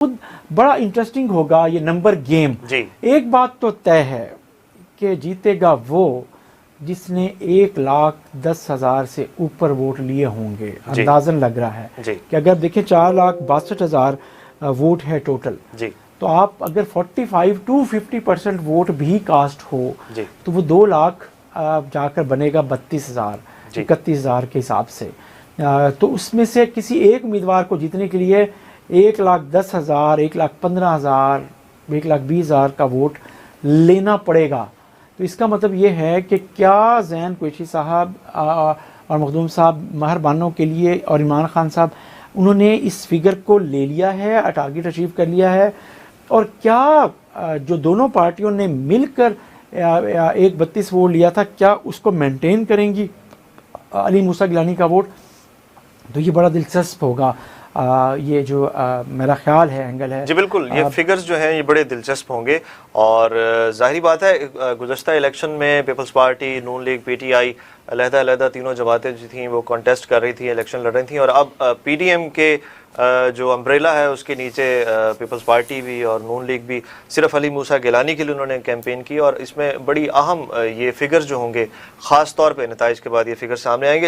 बड़ा इंटरेस्टिंग होगा ये नंबर गेम जी। एक बात तो तय है कि जीतेगा वो जिसने 1,10,000 से ऊपर वोट लिए होंगे। अंदाजन लग रहा है जी। कि अगर देखें 4,62,000 वोट है टोटल, जी। तो आप अगर 45 to 50% वोट भी कास्ट हो जी। तो वो 2 लाख जाकर बनेगा 32,000 31,000 के हिसाब से। तो उसमें से किसी एक उम्मीदवार को जीतने के लिए 1,10,000 1,15,000 1,20,000 का वोट लेना पड़ेगा। तो इसका मतलब ये है कि क्या ज़ैन कुरैशी साहब और मखदूम साहब महर बानों के लिए और इमरान खान साहब उन्होंने इस फिगर को ले लिया है, टारगेट अचीव कर लिया है, और क्या जो दोनों पार्टियों ने मिलकर 1,32 वोट लिया था क्या उसको मेंटेन करेंगी अली मूसा गिलानी का वोट। तो ये बड़ा दिलचस्प होगा। ये जो मेरा ख्याल है एंगल है। जी बिल्कुल, ये फिगर्स जो हैं ये बड़े दिलचस्प होंगे और ज़ाहिरी बात है गुज़श्ता इलेक्शन में पीपल्स पार्टी, नून लीग, पीटीआई अलहदा तीनों जमातें जो थीं वो कॉन्टेस्ट कर रही थी, इलेक्शन लड़ रही थी, और अब पीडीएम के जो अम्ब्रेला है उसके नीचे पीपल्स पार्टी भी और नून लीग भी सिर्फ अली मूसा गिलानी के लिए उन्होंने कैंपेन की, और इसमें बड़ी अहम ये फिगर्स जो होंगे ख़ास तौर पे नताइज के बाद ये फिगर्स सामने आएंगे।